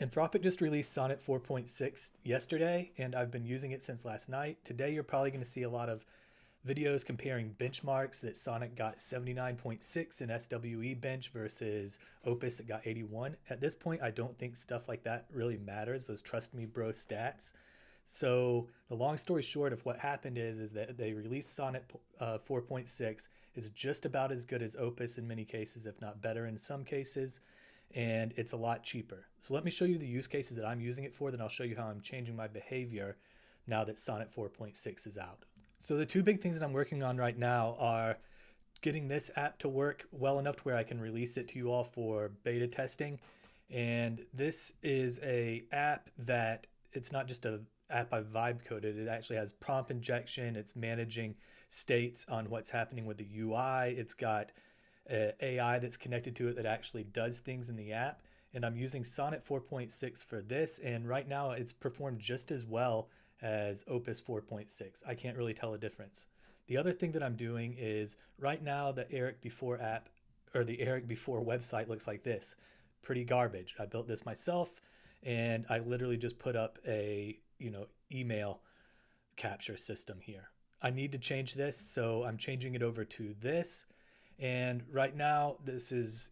Anthropic just released Sonnet 4.6 yesterday, and I've been using it since last night. Today, you're probably going to see a lot of videos comparing benchmarks that Sonnet got 79.6 in SWE bench versus Opus that got 81. At this point, I don't think stuff like that really matters, those trust me bro stats. So the long story short of what happened is that they released Sonnet 4.6. It's just about as good as Opus in many cases, if not better in some cases, and it's a lot cheaper. So let me show you the use cases that I'm using it for, then I'll show you how I'm changing my behavior now that Sonnet 4.6 is out. So the two big things that I'm working on right now are getting this app to work well enough to where I can release it to you all for beta testing. And this is a app that it's not just a app I vibe coded. It actually has prompt injection. It's managing states on what's happening with the UI. It's got AI that's connected to it that actually does things in the app. And I'm using Sonnet 4.6 for this. And right now it's performed just as well as Opus 4.6. I can't really tell a difference. The other thing that I'm doing is right now the Eric Before app or the Eric Before website looks like this. Pretty garbage. I built this myself and I literally just put up a, email capture system here. I need to change this, so I'm changing it over to this. And right now, this is,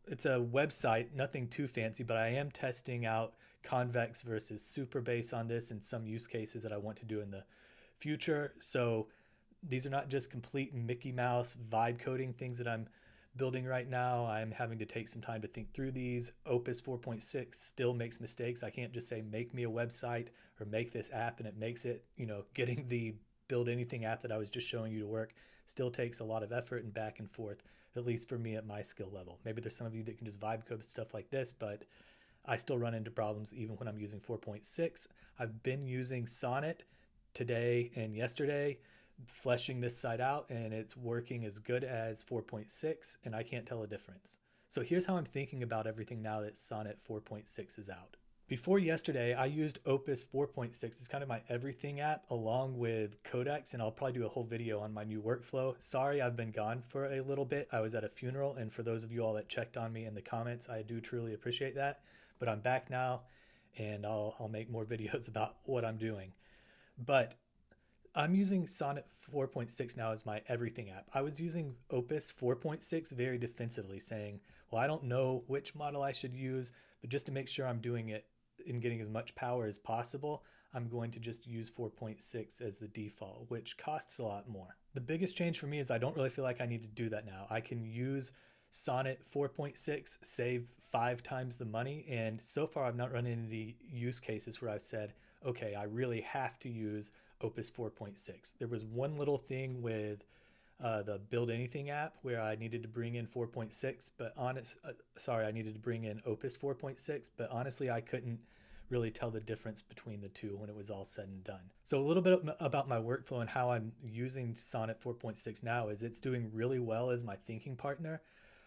it's a website, nothing too fancy, but I am testing out convex versus Superbase on this and some use cases that I want to do in the future. So these are not just complete Mickey Mouse vibe coding things that I'm building right now. I'm having to take some time to think through these. Opus 4.6 still makes mistakes. I can't just say, make me a website or make this app and it makes it, getting the build anything app that I was just showing you to work still takes a lot of effort and back and forth, at least for me at my skill level. Maybe there's some of you that can just vibe code stuff like this, but I still run into problems even when I'm using 4.6. I've been using Sonnet today and yesterday, fleshing this site out, and it's working as good as 4.6, and I can't tell a difference. So here's how I'm thinking about everything now that Sonnet 4.6 is out. Before yesterday, I used Opus 4.6. It's kind of my everything app along with Codex, and I'll probably do a whole video on my new workflow. Sorry, I've been gone for a little bit. I was at a funeral, and for those of you all that checked on me in the comments, I do truly appreciate that. But I'm back now, and I'll make more videos about what I'm doing. But I'm using Sonnet 4.6 now as my everything app. I was using Opus 4.6 very defensively, saying, well, I don't know which model I should use, but just to make sure I'm doing it and getting as much power as possible, I'm going to just use 4.6 as the default, which costs a lot more. The biggest change for me is I don't really feel like I need to do that now. I can use Sonnet 4.6, save 5 times the money, and so far I've not run into any use cases where I've said, okay, I really have to use Opus 4.6. There was one little thing with the Build Anything app where I needed to bring in 4.6, but I needed to bring in Opus 4.6, but honestly, I couldn't really tell the difference between the two when it was all said and done. So a little bit about my workflow and how I'm using Sonnet 4.6 now is it's doing really well as my thinking partner.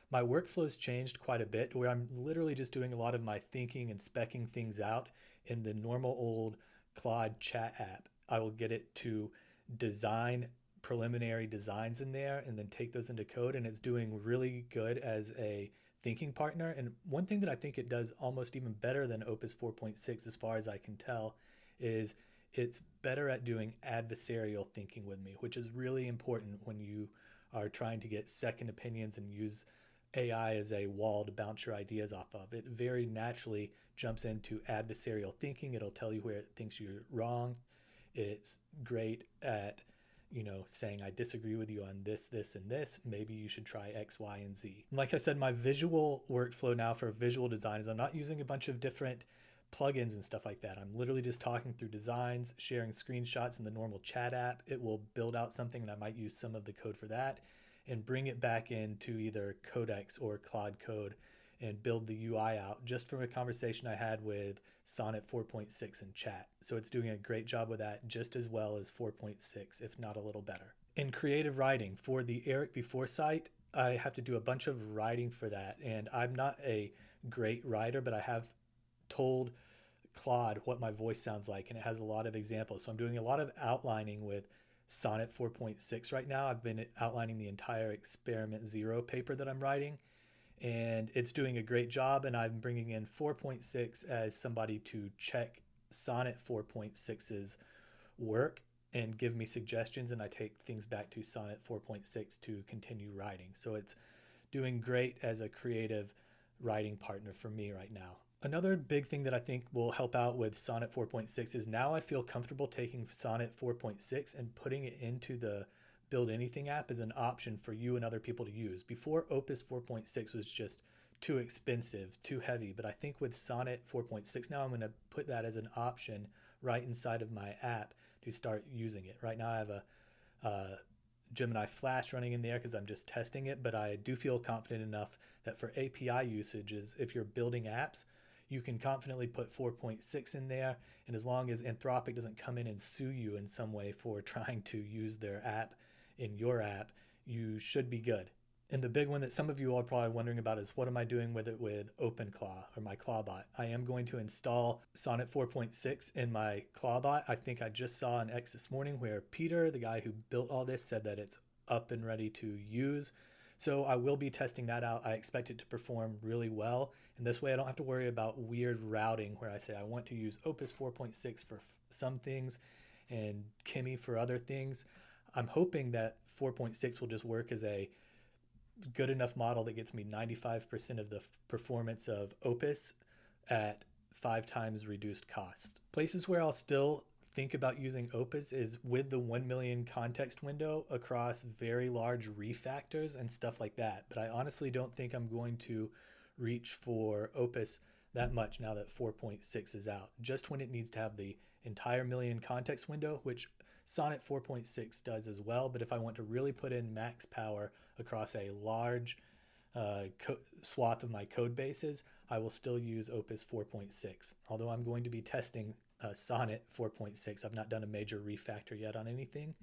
My workflow's changed quite a bit where I'm literally just doing a lot of my thinking and speccing things out in the normal old Claude chat app. I will get it to design preliminary designs in there and then take those into code, and it's doing really good as a thinking partner. And one thing that I think it does almost even better than Opus 4.6 as far as I can tell is it's better at doing adversarial thinking with me, which is really important when you are trying to get second opinions and use AI as a wall to bounce your ideas off of. It very naturally jumps into adversarial thinking. It'll tell you where it thinks you're wrong. It's great at, saying I disagree with you on this, this, and this. Maybe you should try X, Y, and Z. And like I said, my visual workflow now for visual design is I'm not using a bunch of different plugins and stuff like that. I'm literally just talking through designs, sharing screenshots in the normal chat app. It will build out something and I might use some of the code for that and bring it back into either Codex or Claude Code and build the UI out just from a conversation I had with Sonnet 4.6 in chat. So it's doing a great job with that just as well as 4.6, if not a little better. In creative writing for the Eric Before site, I have to do a bunch of writing for that. And I'm not a great writer, but I have told Claude what my voice sounds like, and it has a lot of examples. So I'm doing a lot of outlining with Sonnet 4.6 right now. I've been outlining the entire Experiment Zero paper that I'm writing, and it's doing a great job. And I'm bringing in 4.6 as somebody to check Sonnet 4.6's work and give me suggestions, and I take things back to Sonnet 4.6 to continue writing. So it's doing great as a creative writing partner for me right now. Another big thing that I think will help out with Sonnet 4.6 is now I feel comfortable taking Sonnet 4.6 and putting it into the Build Anything app as an option for you and other people to use. Before, Opus 4.6 was just too expensive, too heavy, but I think with Sonnet 4.6 now I'm going to put that as an option right inside of my app to start using it. Right now I have a Gemini Flash running in there because I'm just testing it, but I do feel confident enough that for API usages, if you're building apps, you can confidently put 4.6 in there, and as long as Anthropic doesn't come in and sue you in some way for trying to use their app in your app, you should be good. And the big one that some of you are probably wondering about is what am I doing with it with OpenClaw or my Clawbot? I am going to install Sonnet 4.6 in my Clawbot. I think I just saw an X this morning where Peter, the guy who built all this, said that it's up and ready to use. So I will be testing that out. I expect it to perform really well. And this way I don't have to worry about weird routing where I say I want to use Opus 4.6 for some things and Kimmy for other things. I'm hoping that 4.6 will just work as a good enough model that gets me 95% of the performance of Opus at 5 times reduced cost. Places where I'll still think about using Opus is with the 1 million context window across very large refactors and stuff like that. But I honestly don't think I'm going to reach for Opus that much now that 4.6 is out. Just when it needs to have the entire million context window, which Sonnet 4.6 does as well. But if I want to really put in max power across a large swath of my code bases, I will still use Opus 4.6. Although I'm going to be testing Sonnet 4.6. I've not done a major refactor yet on anything,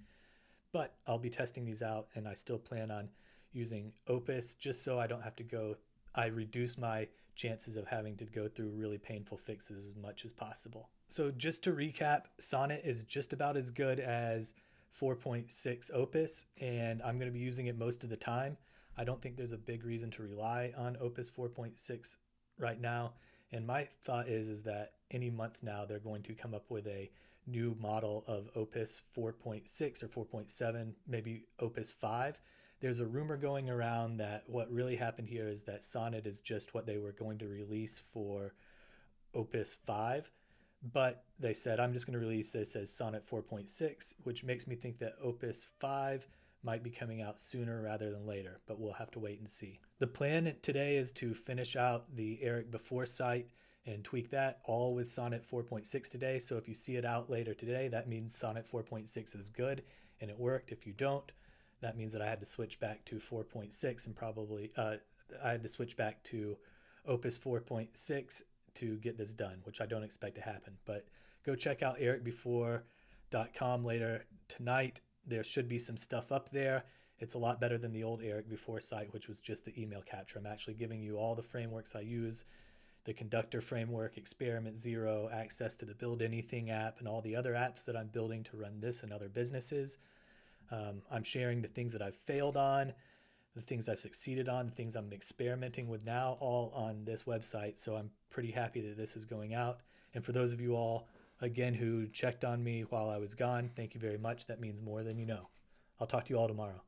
but I'll be testing these out, and I still plan on using Opus just so I don't have to I reduce my chances of having to go through really painful fixes as much as possible. So just to recap, Sonnet is just about as good as 4.6 Opus, and I'm going to be using it most of the time. I don't think there's a big reason to rely on Opus 4.6 right now. And my thought is that any month now they're going to come up with a new model of Opus 4.6 or 4.7, maybe Opus 5. There's a rumor going around that what really happened here is that Sonnet is just what they were going to release for Opus 5. But they said, I'm just going to release this as Sonnet 4.6, which makes me think that Opus 5 might be coming out sooner rather than later, but we'll have to wait and see. The plan today is to finish out the Eric Before site and tweak that all with Sonnet 4.6 today. So if you see it out later today, that means Sonnet 4.6 is good and it worked. If you don't, that means that I had to switch back to 4.6 and probably I had to switch back to Opus 4.6 to get this done, which I don't expect to happen. But go check out ericbefore.com later tonight. There should be some stuff up there. It's a lot better than the old Eric Before site, which was just the email capture. I'm actually giving you all the frameworks I use, the Conductor framework, Experiment Zero, access to the Build Anything app, and all the other apps that I'm building to run this and other businesses. I'm sharing the things that I've failed on, the things I've succeeded on, the things I'm experimenting with now, all on this website. So I'm pretty happy that this is going out. And for those of you all, again, who checked on me while I was gone, thank you very much. That means more than you know. I'll talk to you all tomorrow.